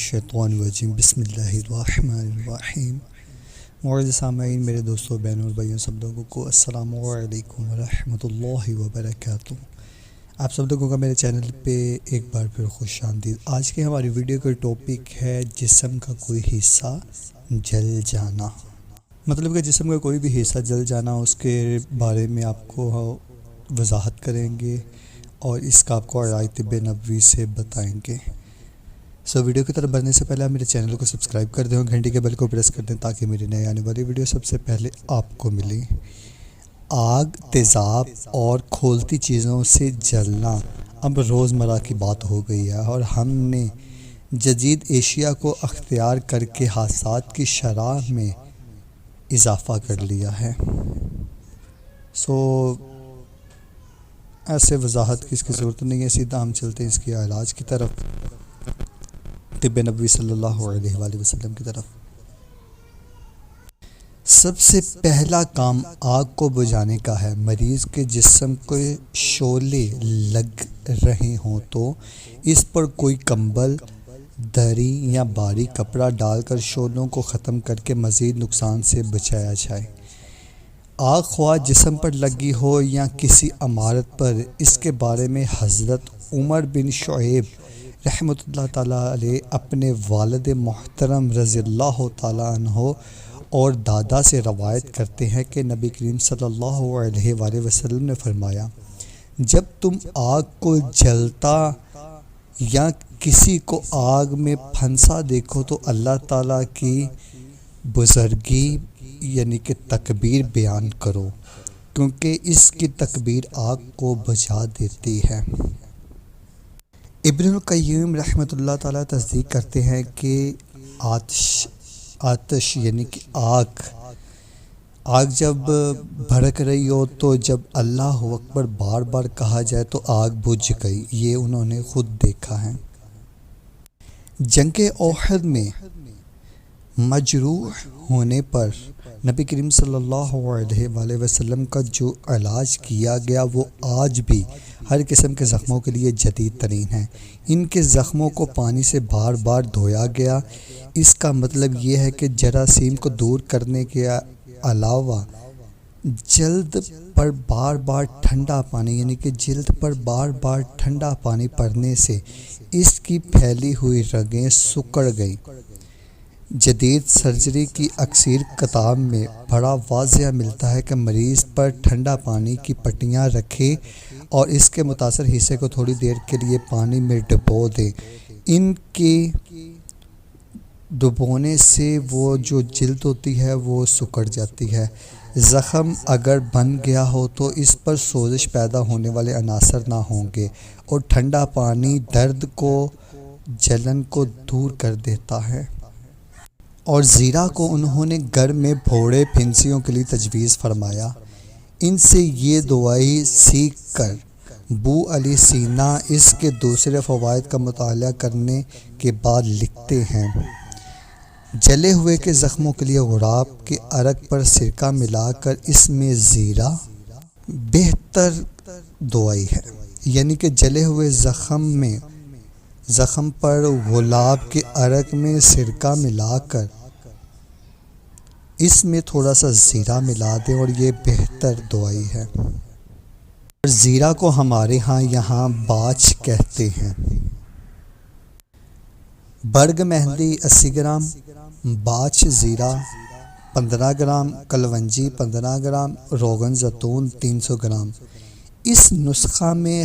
الشیطان الرجیم بسم اللہ الرحمن الرحیم۔ معزز سامعین، میرے دوستوں، بہنوں اور بھائیوں، سب لوگوں کو السلام علیکم ورحمۃ اللہ وبرکاتہ۔ آپ سب لوگوں کا میرے چینل پہ ایک بار پھر خوش آمدید۔ آج کی ہماری ویڈیو کا ٹاپک ہے جسم کا کوئی حصہ جل جانا۔ مطلب کہ جسم کا کوئی بھی حصہ جل جانا، اس کے بارے میں آپ کو وضاحت کریں گے اور اس کا آپ کو آیات طب نبوی سے بتائیں گے۔ ویڈیو کی طرف بڑھنے سے پہلے آپ میرے چینل کو سبسکرائب کر دیں اور گھنٹی کے بیل کو پریس کر دیں تاکہ میری نئے آنے والی ویڈیو سب سے پہلے آپ کو ملے۔ آگ، تیزاب اور کھولتی چیزوں سے جلنا اب روزمرہ کی بات ہو گئی ہے اور ہم نے جدید ایشیا کو اختیار کر کے حادثات کی شرح میں اضافہ کر لیا ہے۔ ایسے وضاحت کی اس کی ضرورت نہیں ہے، سیدھا ہم چلتے ہیں اس کے علاج کی طرف، طب نبوی صلی اللہ علیہ وآلہ وسلم کی طرف۔ سب سے پہلا کام آگ کو بجھانے کا ہے۔ مریض کے جسم کو شعلے لگ رہے ہوں تو اس پر کوئی کمبل، دری یا بھاری کپڑا ڈال کر شعلوں کو ختم کر کے مزید نقصان سے بچایا جائے۔ آگ خواہ جسم پر لگی ہو یا کسی عمارت پر، اس کے بارے میں حضرت عمر بن شعیب رحمۃ اللہ تعالیٰ علیہ اپنے والد محترم رضی اللہ تعالیٰ عنہ اور دادا سے روایت کرتے ہیں کہ نبی کریم صلی اللہ علیہ وآلہ وسلم نے فرمایا، جب تم آگ کو جلتا یا کسی کو آگ میں پھنسا دیکھو تو اللہ تعالیٰ کی بزرگی یعنی کہ تکبیر بیان کرو، کیونکہ اس کی تکبیر آگ کو بجھا دیتی ہے۔ ابن القیم رحمۃ اللہ تعالیٰ تصدیق کرتے ہیں کہ آتش یعنی کہ آگ جب بھڑک رہی ہو تو جب اللہ اکبر بار بار کہا جائے تو آگ بجھ گئی۔ یہ انہوں نے خود دیکھا ہے۔ جنگ احد میں مجروح ہونے پر نبی کریم صلی اللہ علیہ وآلہ وسلم کا جو علاج کیا گیا وہ آج بھی ہر قسم کے زخموں کے لیے جدید ترین ہے۔ ان کے زخموں کو پانی سے بار بار دھویا گیا۔ اس کا مطلب یہ ہے کہ جراثیم کو دور کرنے کے علاوہ جلد پر بار بار ٹھنڈا پانی یعنی کہ جلد پر بار بار ٹھنڈا پانی پڑنے سے اس کی پھیلی ہوئی رگیں سکڑ گئیں۔ جدید سرجری کی اکثر کتاب میں بڑا واضح ملتا ہے کہ مریض پر ٹھنڈا پانی کی پٹیاں رکھیں اور اس کے متاثر حصے کو تھوڑی دیر کے لیے پانی میں ڈبو دیں۔ ان کے ڈبونے سے وہ جو جلد ہوتی ہے وہ سکڑ جاتی ہے۔ زخم اگر بن گیا ہو تو اس پر سوزش پیدا ہونے والے عناصر نہ ہوں گے اور ٹھنڈا پانی درد کو، جلن کو دور کر دیتا ہے۔ اور زیرہ کو انہوں نے گھر میں پھوڑے پھنسیوں کے لیے تجویز فرمایا۔ ان سے یہ دوائی سیکھ کر ابو علی سینا اس کے دوسرے فوائد کا مطالعہ کرنے کے بعد لکھتے ہیں، جلے ہوئے کے زخموں کے لیے غراب کے عرق پر سرکہ ملا کر اس میں زیرہ بہتر دوائی ہے۔ یعنی کہ جلے ہوئے زخم پر گلاب کے عرق میں سرکہ ملا کر اس میں تھوڑا سا زیرہ ملا دیں اور یہ بہتر دوائی ہے۔ زیرہ کو ہمارے یہاں باچ کہتے ہیں۔ برگ مہندی 80 گرام، باچ زیرہ 15 گرام، کلونجی 15 گرام، روغن زیتون 300 گرام۔ اس نسخہ میں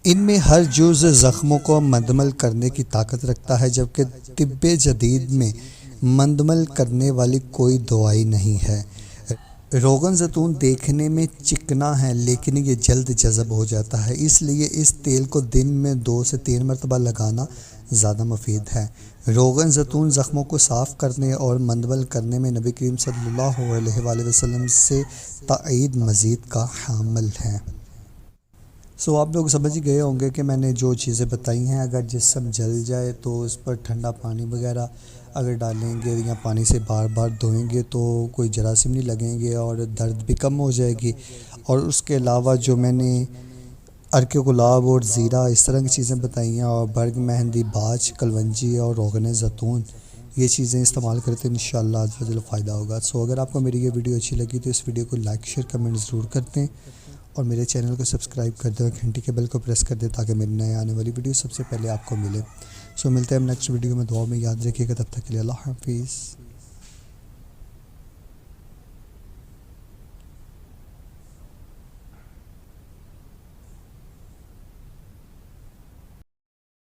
ان میں ہر جز زخموں کو مندمل کرنے کی طاقت رکھتا ہے، جبکہ طب جدید میں مندمل کرنے والی کوئی دوائی نہیں ہے۔ روغن زیتون دیکھنے میں چکنا ہے لیکن یہ جلد جذب ہو جاتا ہے، اس لیے اس تیل کو دن میں 2 سے 3 مرتبہ لگانا زیادہ مفید ہے۔ روغن زیتون زخموں کو صاف کرنے اور مندمل کرنے میں نبی کریم صلی اللہ علیہ وآلہ وسلم سے تائید مزید کا حامل ہے۔ آپ لوگ سمجھ گئے ہوں گے کہ میں نے جو چیزیں بتائی ہیں، اگر جسم جل جائے تو اس پر ٹھنڈا پانی وغیرہ اگر ڈالیں گے یا پانی سے بار بار دھوئیں گے تو کوئی جراثیم نہیں لگیں گے اور درد بھی کم ہو جائے گی۔ اور اس کے علاوہ جو میں نے ارک گلاب اور زیرہ اس طرح کی چیزیں بتائی ہیں، اور برگ مہندی، باج، کلونجی اور روغن زیتون یہ چیزیں استعمال کرتے ہیں، انشاءاللہ عز و جل فائدہ ہوگا۔ سو اگر آپ کو میری یہ ویڈیو اچھی لگی تو اس ویڈیو کو لائک شیئر کمنٹ ضرور کرتے ہیں، اور میرے چینل کو سبسکرائب کر دیں اور گھنٹی کے بیل کو پریس کر دیں تاکہ میری نئے آنے والی ویڈیو سب سے پہلے آپ کو ملے۔ سو ملتے ہیں ہم نیکسٹ ویڈیو میں، دعا میں یاد رکھیے گا، تب تک کے لیے اللہ حافظ۔